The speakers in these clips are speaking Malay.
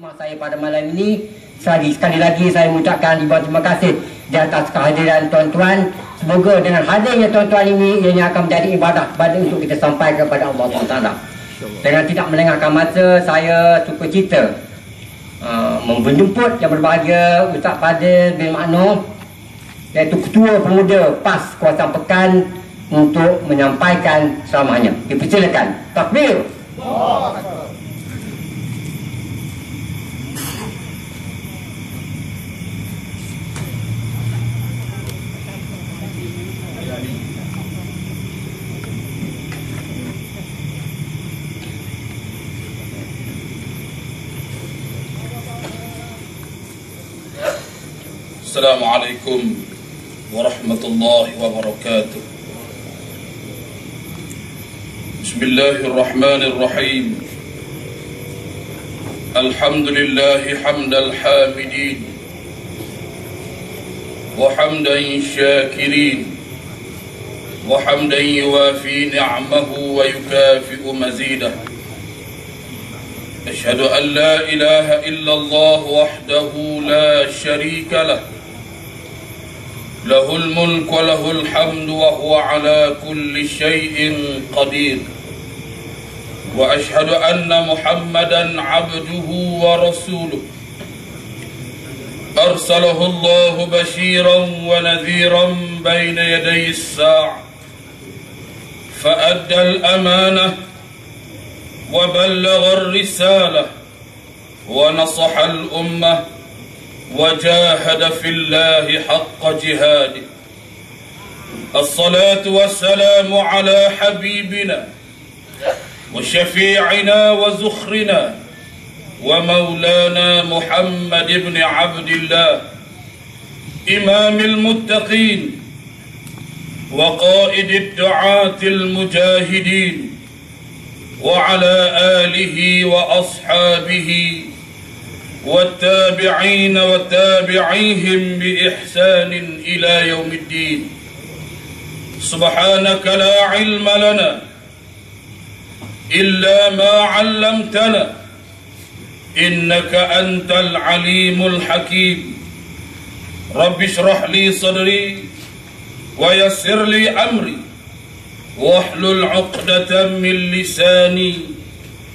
Ceramah saya pada malam ini, sekali lagi saya mengucapkan ribuan terima kasih di atas kehadiran tuan-tuan. Semoga dengan hadirnya tuan-tuan ini, ianya akan menjadi ibadah untuk kita sampai kepada Allah SWT. Dengan tidak melengahkan masa, saya suka cita menjemput yang berbahagia Ustaz Fadil bin Makno, iaitu Ketua Pemuda PAS Kawasan Pekan, untuk menyampaikan ceramahnya. Dipersilakan. Takbir. Assalamualaikum warahmatullahi wabarakatuh. Bismillahirrahmanirrahim. Alhamdulillahi hamdal hamidin wa hamdan syakirin wa hamdan yuwafi ni'amahu wa yukafi'u mazidah. Ashhadu an la ilaha illallah wahdahu la sharika lah. له الملك وله الحمد وهو على كل شيء قدير وأشهد أن محمدا عبده ورسوله أرسله الله بشيرا ونذيرا بين يدي الساعة فأدى الأمانة وبلغ الرسالة ونصح الأمة وجاهد في الله حق جهاده. الصلاة والسلام على حبيبنا وشفيعنا وزخرنا ومولانا محمد بن عبد الله إمام المتقين وقائد الدعاة المجاهدين وعلى آله وأصحابه والتابعين وتابعيهم بإحسان إلى يوم الدين. سبحانك لا علم لنا إلا ما علمتنا إنك أنت العليم الحكيم. رب اشرح لي صدري ويسر لي أمري واحلل عقدة من لساني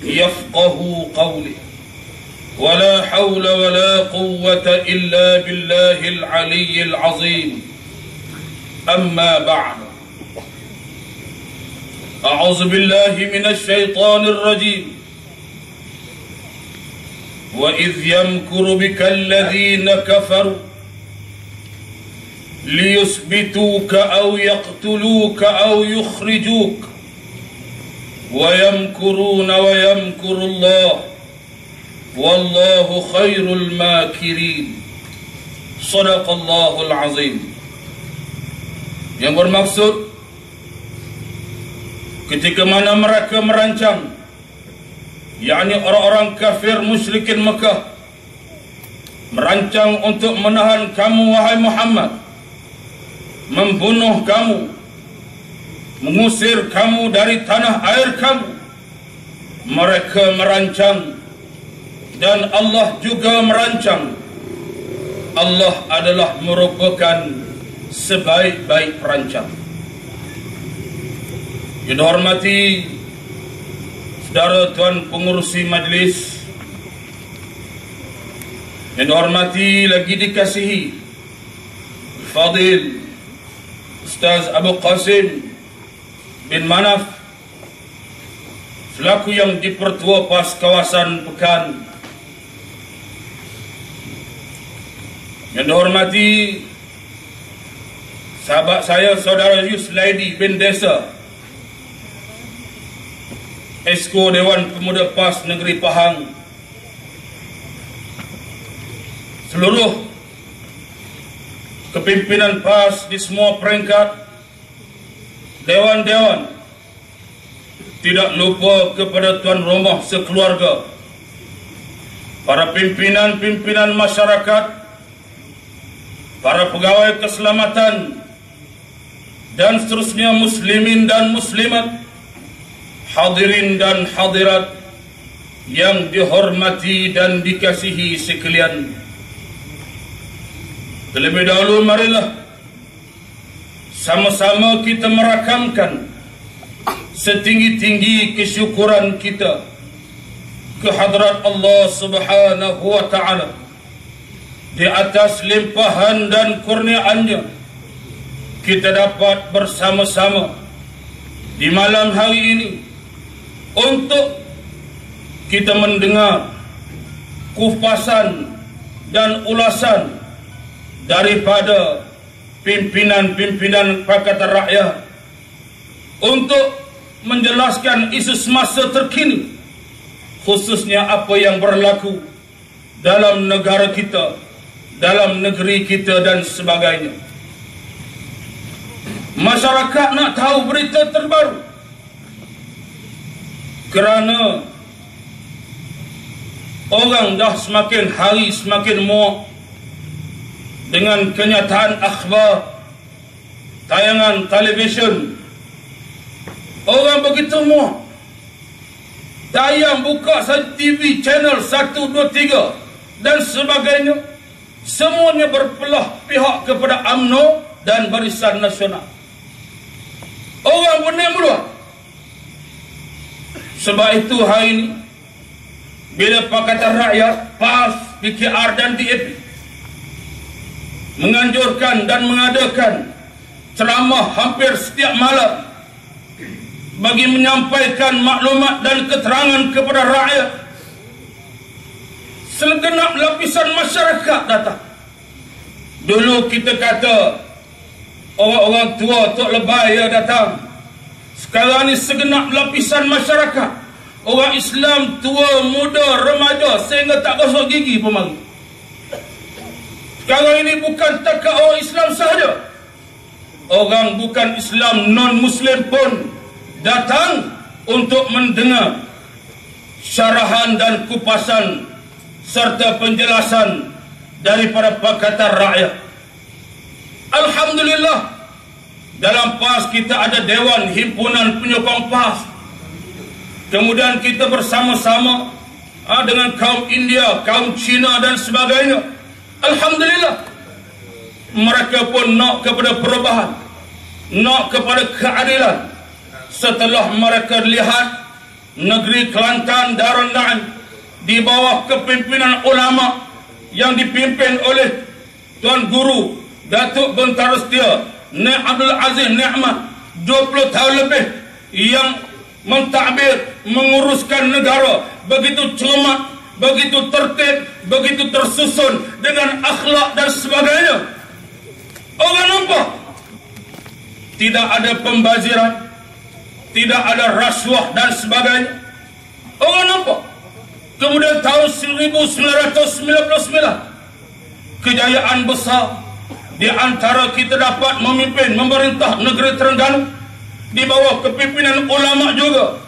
يفقه قولي. ولا حول ولا قوة إلا بالله العلي العظيم. أما بعد، أعوذ بالله من الشيطان الرجيم. وإذ يمكر بك الذين كفروا ليثبتوك أو يقتلوك أو يخرجوك ويمكرون ويمكر الله Wallahu khairul makirin. Sadaqallahul azim. Yang bermaksud, ketika mana mereka merancang, yakni orang-orang kafir musyrikin Mekah, merancang untuk menahan kamu wahai Muhammad, membunuh kamu, mengusir kamu dari tanah air kamu, mereka merancang. Dan Allah juga merancang. Allah adalah merupakan sebaik-baik perancang. Yang dihormati saudara tuan pengurusi majlis, yang dihormati lagi dikasihi Fadil Ustaz Abu Qasim bin Manaf selaku yang dipertua PAS Kawasan Pekan, yang dihormati sahabat saya saudara Yuslaidi bin Desa, Esko Dewan Pemuda PAS Negeri Pahang, seluruh kepimpinan PAS di semua peringkat, dewan-dewan, tidak lupa kepada tuan rumah sekeluarga, para pimpinan-pimpinan masyarakat, para pegawai keselamatan, dan seterusnya muslimin dan muslimat, hadirin dan hadirat yang dihormati dan dikasihi sekalian, terlebih dahulu marilah sama-sama kita merakamkan setinggi-tinggi kesyukuran kita ke hadrat Allah Subhanahu wa Ta'ala di atas limpahan dan kurniaannya kita dapat bersama-sama di malam hari ini untuk kita mendengar kupasan dan ulasan daripada pimpinan-pimpinan Pakatan Rakyat untuk menjelaskan isu semasa terkini, khususnya apa yang berlaku dalam negara kita, dalam negeri kita dan sebagainya. Masyarakat nak tahu berita terbaru kerana orang dah semakin hari semakin muak dengan kenyataan akhbar, tayangan televisyen. Orang begitu muak, tayang buka TV channel 1, 2, 3 dan sebagainya, semuanya berbelah pihak kepada UMNO dan Barisan Nasional. Orang benar meluat. Sebab itu hari ini bila Pakatan Rakyat, PAS, PKR dan DAP menganjurkan dan mengadakan ceramah hampir setiap malam bagi menyampaikan maklumat dan keterangan kepada rakyat, segenap lapisan masyarakat datang. Dulu kita kata orang-orang tua tok lebay ya datang. Sekarang ni segenap lapisan masyarakat, orang Islam tua, muda, remaja sehingga tak gosok gigi pun mari. Sekarang ini bukan takat orang Islam sahaja, orang bukan Islam, non-Muslim pun datang untuk mendengar syarahan dan kupasan serta penjelasan daripada Pakatan Rakyat. Alhamdulillah, dalam PAS kita ada Dewan Himpunan Penyokong PAS. Kemudian kita bersama-sama dengan kaum India, kaum Cina dan sebagainya. Alhamdulillah, mereka pun nak kepada perubahan, nak kepada keadilan. Setelah mereka lihat negeri Kelantan Darul Naim di bawah kepimpinan ulama yang dipimpin oleh Tuan Guru Datuk Bentara Setia Nek Abdul Aziz Ni'mat, 20 tahun lebih, yang mentadbir menguruskan negara begitu cermat, begitu tertib, begitu tersusun dengan akhlak dan sebagainya. Orang nampak tidak ada pembaziran, tidak ada rasuah dan sebagainya. Orang nampak. Kemudian tahun 1999 kejayaan besar di antara kita dapat memimpin memerintah negeri Terengganu di bawah kepimpinan ulama juga,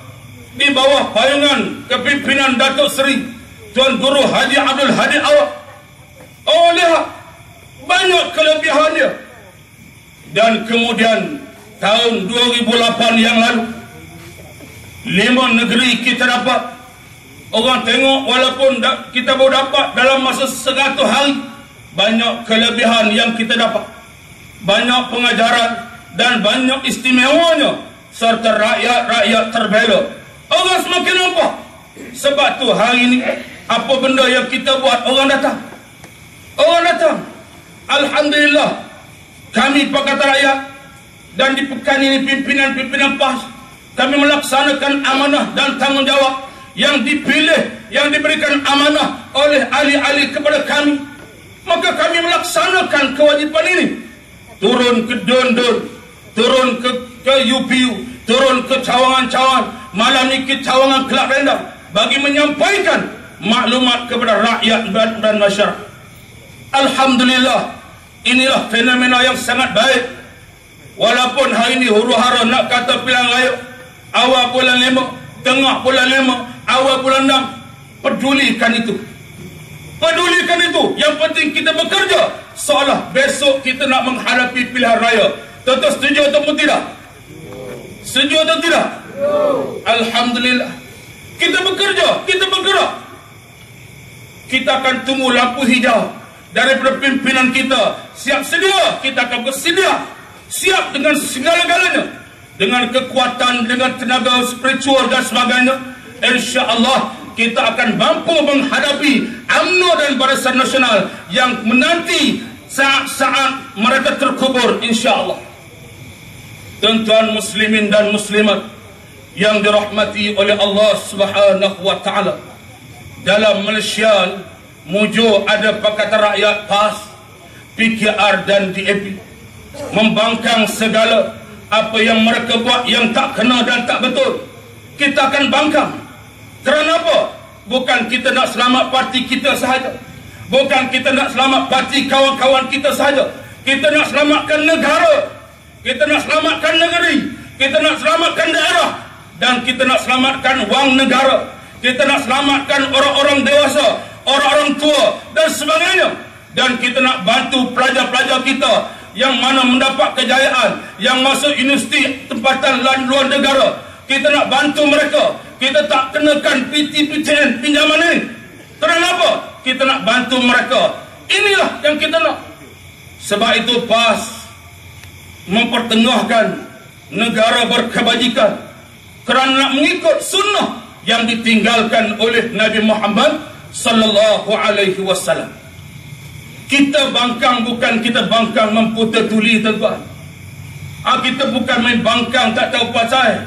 di bawah payungan kepimpinan Datuk Seri Tuan Guru Haji Abdul Hadi Awad. Oh, lihat banyak kelebihannya. Dan kemudian tahun 2008 yang lalu, 5 negeri kita dapat. Orang tengok walaupun kita baru dapat dalam masa 100 hari, banyak kelebihan yang kita dapat, banyak pengajaran dan banyak istimewanya, serta rakyat-rakyat terbela. Orang semakin nampak. Sebab tu hari ini apa benda yang kita buat, orang datang. Orang datang. Alhamdulillah, kami Pakatan Rakyat dan di pekan ini pimpinan-pimpinan PAS, kami melaksanakan amanah dan tanggungjawab yang dipilih, yang diberikan amanah oleh ahli-ahli kepada kami. Maka kami melaksanakan kewajipan ini. Turun ke Dondon, turun ke UPU, turun ke cawangan-cawangan, malam ini ke cawangan Kelab Rendang, bagi menyampaikan maklumat kepada rakyat dan masyarakat. Alhamdulillah, inilah fenomena yang sangat baik. Walaupun hari ini huru-hara nak kata pilihan raya, awal bulan 5, tengah bulan 5, awal bulan 6, pedulikan itu. Pedulikan itu. Yang penting kita bekerja seolah besok kita nak menghadapi pilihan raya. Tuan-tuan setuju ataupun tidak? Setuju atau tidak? Alhamdulillah, kita bekerja sedia kita bergerak. Kita akan tunggu lampu hijau daripada pimpinan kita. Siap sedia, kita akan bersedia. Siap dengan segala-galanya, dengan kekuatan, dengan tenaga spiritual dan sebagainya. InsyaAllah kita akan mampu menghadapi UMNO dan Barisan Nasional yang menanti saat-saat mereka terkubur, insyaAllah. Tuan-tuan muslimin dan muslimat yang dirahmati oleh Allah Subhanahu wa ta'ala, dalam Malaysia mujo ada Pakatan Rakyat PAS, PKR dan DAP membangkang segala apa yang mereka buat yang tak kena dan tak betul. Kita akan bangkang. Kerana apa? Bukan kita nak selamat parti kita sahaja, bukan kita nak selamat parti kawan-kawan kita sahaja. Kita nak selamatkan negara, kita nak selamatkan negeri, kita nak selamatkan daerah, dan kita nak selamatkan wang negara. Kita nak selamatkan orang-orang dewasa, orang-orang tua dan sebagainya. Dan kita nak bantu pelajar-pelajar kita yang mana mendapat kejayaan, yang masuk universiti tempatan luar negara. Kita nak bantu mereka. Kita tak kenakan PTPTN pinjaman ini. Kenapa? Kita nak bantu mereka. Inilah yang kita nak. Sebab itu PAS mempertengahkan negara berkebajikan kerana nak mengikut sunnah yang ditinggalkan oleh Nabi Muhammad sallallahu alaihi wasallam. Kita bangkang bukan kita bangkang memputar tuli, tuan-tuan. Kita bukan main bangkang tak tahu pasal.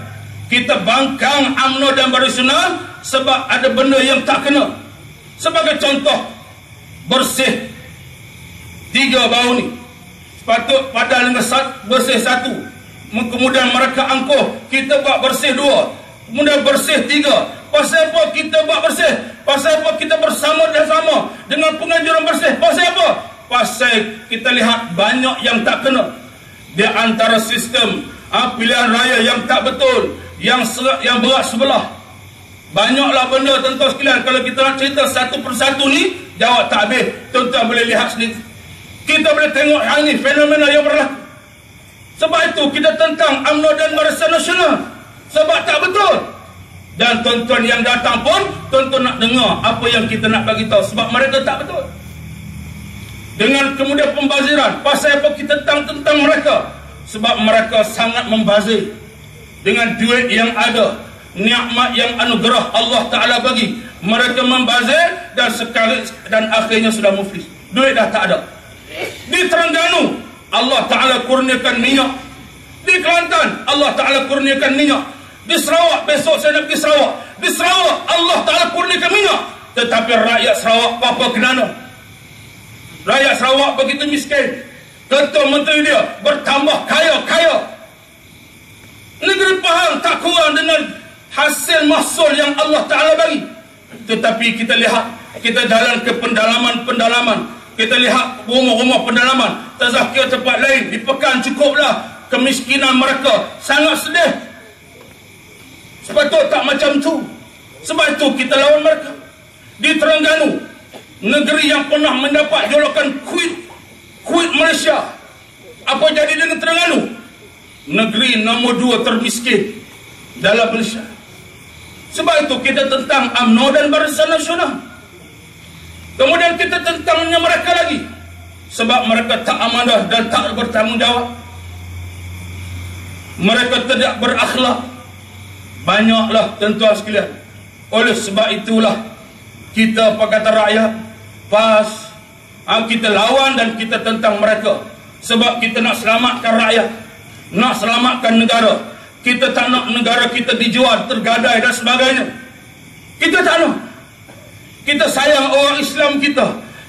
Kita bangkang UMNO dan Barisan Nasional sebab ada benda yang tak kena. Sebagai contoh, bersih 3 baru ni. Sepatut padahal dengan bersih 1. Kemudian mereka angkuh, kita buat bersih 2. Kemudian bersih 3. Pasal apa kita buat bersih? Pasal apa kita bersama dan sama dengan penganjuran bersih? Pasal apa? Pasal kita lihat banyak yang tak kena. Di antara sistem pilihan raya yang tak betul, yang berat sebelah. Banyaklah benda, tuan-tuan sekalian. Kalau kita nak cerita satu persatu ni, jawab tak habis. Tuan-tuan boleh lihat sendiri. Kita boleh tengok hal ni, fenomena yang berlaku. Sebab itu kita tentang UMNO dan Barisan Nasional. Sebab tak betul. Dan tuan-tuan yang datang pun, tuan-tuan nak dengar apa yang kita nak bagi tahu. Sebab mereka tak betul. Dengan kemudian pembaziran. Pasal apa kita tentang mereka? Sebab mereka sangat membazir. Dengan duit yang ada, nikmat yang anugerah Allah Ta'ala bagi, mereka membazir dan akhirnya sudah muflis. Duit dah tak ada. Di Terengganu Allah Ta'ala kurniakan minyak. Di Kelantan Allah Ta'ala kurniakan minyak. Di Sarawak, besok saya nak pergi Sarawak. Di Sarawak Allah Ta'ala kurniakan minyak. Tetapi rakyat Sarawak apa kenana? Rakyat Sarawak begitu miskin. Ketua menteri dia bertambah kaya. Negeri Pahang tak kurang dengan hasil mahsul yang Allah Ta'ala bagi. Tetapi kita lihat, kita jalan ke pendalaman. Kita lihat rumah-rumah pendalaman, tazakir tempat lain, di Pekan cukuplah kemiskinan mereka sangat sedih. Sepatutnya tak macam tu. Sebab itu kita lawan mereka. Di Terengganu, negeri yang pernah mendapat julukan Kuwait Malaysia, apa jadi dengan Terengganu? Negeri nombor 2 termiskin dalam Malaysia. Sebab itu kita tentang UMNO dan Barisan Nasional. Kemudian kita tentangnya mereka lagi. Sebab mereka tak amanah dan tak bertanggungjawab. Mereka tidak berakhlak. Banyaklah tuan-tuan sekalian. Oleh sebab itulah kita Pakatan Rakyat PAS, kita lawan dan kita tentang mereka. Sebab kita nak selamatkan rakyat, nak selamatkan negara. Kita tak nak negara kita dijual, tergadai dan sebagainya. Kita tak nak. Kita sayang orang Islam kita.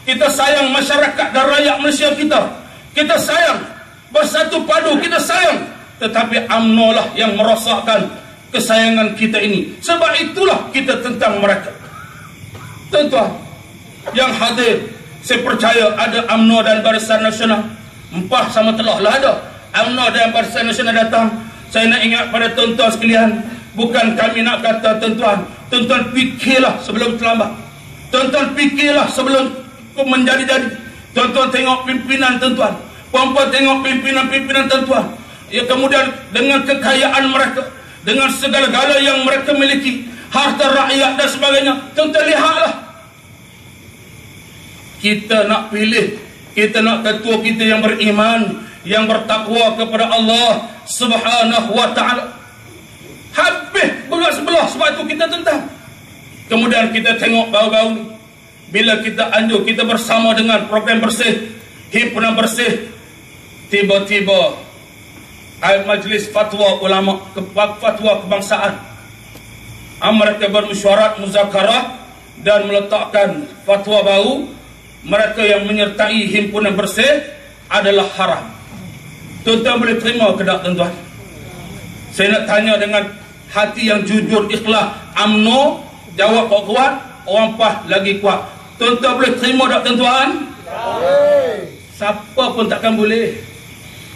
Kita sayang masyarakat dan rakyat Malaysia kita. Kita sayang. Bersatu padu kita sayang. Tetapi UMNO lah yang merosakkan kesayangan kita ini. Sebab itulah kita tentang mereka. Tuan-tuan yang hadir, saya percaya ada UMNO dan Barisan Nasional. Empah sama telah lah ada UMNO dan Barisan Nasional datang. Saya nak ingat pada tuan-tuan sekalian, bukan kami nak kata tuan-tuan, tuan-tuan fikirlah sebelum terlambat. Tuan-tuan fikirlah sebelum menjadi-jadi. Tuan-tuan tengok pimpinan tuan-tuan, puan-puan tengok pimpinan tuan-tuan. Ya, kemudian dengan kekayaan mereka, dengan segala-gala yang mereka miliki, harta rakyat dan sebagainya. Tuan-tuan lihatlah. Kita nak pilih, kita nak ketua kita yang beriman, yang bertakwa kepada Allah Subhanahu wa ta'ala. Habis berat sebelah, sebab itu kita tentang. Kemudian kita tengok baru-baru ni, bila kita anjur, kita bersama dengan program bersih, himpunan bersih, tiba-tiba Majlis Fatwa Ulama, Fatwa Kebangsaan, mereka bermesyuarat muzakarah dan meletakkan fatwa baru. Mereka yang menyertai himpunan bersih adalah haram. Tuan-tuan boleh terima ke tak, tuan-tuan? Saya nak tanya dengan hati yang jujur, ikhlas. UMNO jawab kuat, orang PAS lagi kuat. Tuan-tuan boleh terima tak, tuan-tuan? Siapa pun takkan boleh.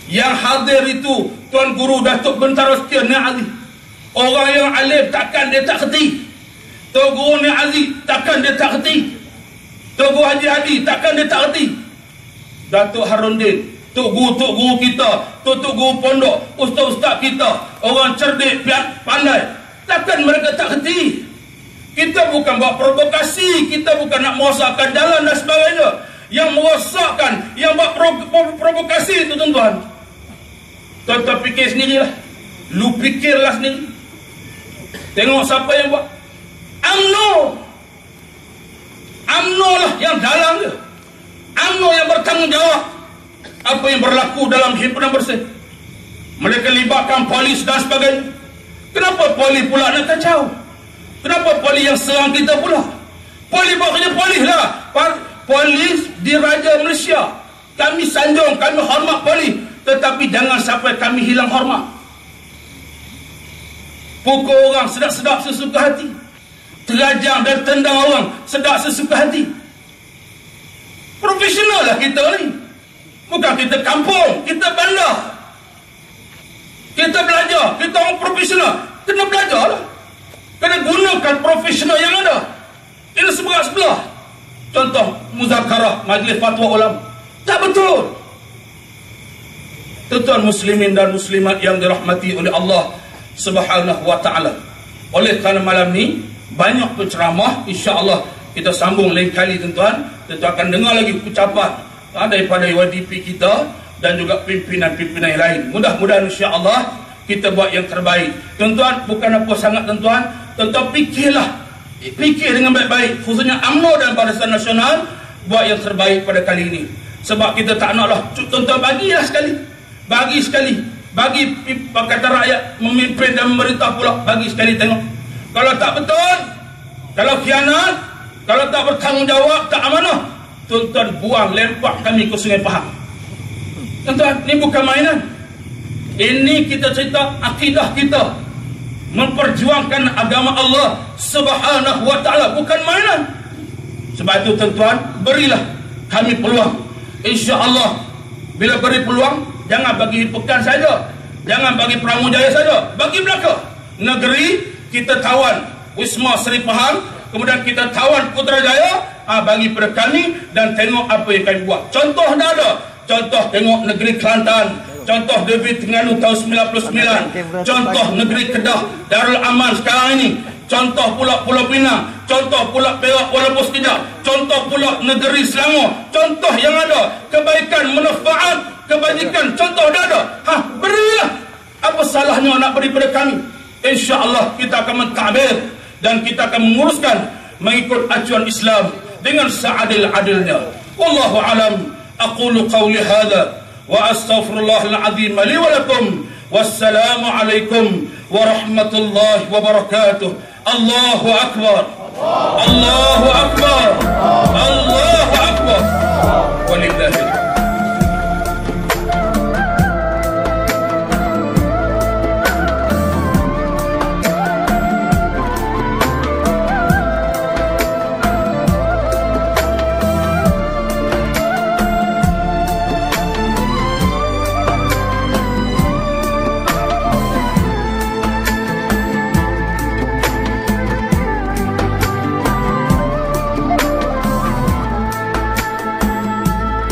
Yang hadir itu Tuan Guru Datuk Bentara Setia Nik Aziz. Orang yang alim takkan dia tak kerti. Tuan Guru Nik Aziz takkan dia tak kerti. Tuan Guru Haji Hadi takkan dia tak kerti. Datuk Harundin, Tok Guru kita, Tok Guru Pondok, Ustaz-Ustaz kita, orang cerdik, pandai, takkan mereka tak kerti. Kita bukan buat provokasi, kita bukan nak merosakkan jalan dan sebagainya. Yang merosakkan, yang buat provokasi itu, tuan-tuan. Tuan-tuan fikir sendirilah. Lu fikirlah sendiri. Tengok siapa yang buat. UMNO lah yang dalam dia. UMNO yang bertanggungjawab apa yang berlaku dalam himpunan bersih. Mereka libatkan polis dan sebagainya. Kenapa polis pula nak kacau? Kenapa polis yang serang kita pula? Polis buat kerja polis lah. Polis di Raja Malaysia. Kami sanjung, kami hormat polis. Tetapi jangan sampai kami hilang hormat. Pukul orang sedap-sedap sesuka hati. Terajang dan tendang orang sedap sesuka hati. Profesional lah kita ni. Bukan kita kampung, kita bandar. Kita belajar, kita orang profesional. Kena belajar lah. Kena gunakan profesional yang ada. Ini sebelah-sebelah. Contoh muzakarah Majlis Fatwa Ulama. Tak betul. Tuan-tuan muslimin dan muslimat yang dirahmati oleh Allah Subhanahu wa ta'ala. Oleh kerana malam ni banyak penceramah, insya-Allah kita sambung lain kali, tuan-tuan. Tuan-tuan akan dengar lagi ucapan daripada YDP kita dan juga pimpinan-pimpinan yang lain. Mudah-mudahan insya-Allah kita buat yang terbaik. Tuan-tuan, bukan apa sangat, tuan-tuan. Tuan-tuan fikirlah. Fikir dengan baik-baik, khususnya UMNO dan Barisan Nasional, buat yang terbaik pada kali ini. Sebab kita tak naklah, tuan-tuan, bagilah sekali. Bagi sekali. Bagi kata rakyat memimpin dan memerintah pula. Bagi sekali tengok. Kalau tak betul, kalau khianat, kalau tak bertanggungjawab, tak amanah, tuan-tuan buang, lempak kami ke Sungai Pahang. Tuan-tuan, ini bukan mainan. Ini kita cerita akidah kita. Memperjuangkan agama Allah Subhanahu wa ta'ala. Bukan mainan. Sebab itu, tuan-tuan, berilah kami peluang. InsyaAllah, bila beri peluang, jangan bagi Pekan saja, jangan bagi Pramujaya saja, bagi Melaka. Negeri kita tawan Wisma Seri Pahang, kemudian kita tawan Putrajaya, bagi pada kami dan tengok apa yang kami buat. Contoh dah ada. Contoh tengok negeri Kelantan, contoh negeri Terengganu tahun 99, contoh negeri Kedah, Darul Aman sekarang ini, contoh pula Pulau Pinang, contoh pula Perak walaupun sekejap, contoh pula negeri Selangor, contoh yang ada, kebaikan, manfaat, kebajikan, contoh dah ada. Berilah. Apa salahnya nak beri pada kami? InsyaAllah kita akan mentadbir dan kita akan menguruskan mengikut acuan Islam dengan seadil-adilnya. Wallahu alam. Aqulu qawli hadha wa astaghfirullahal azim li wa lakum. Wassalamu alaikum warahmatullahi wabarakatuh. Allahu akbar. Allahu akbar. Allahu akbar. Walillahi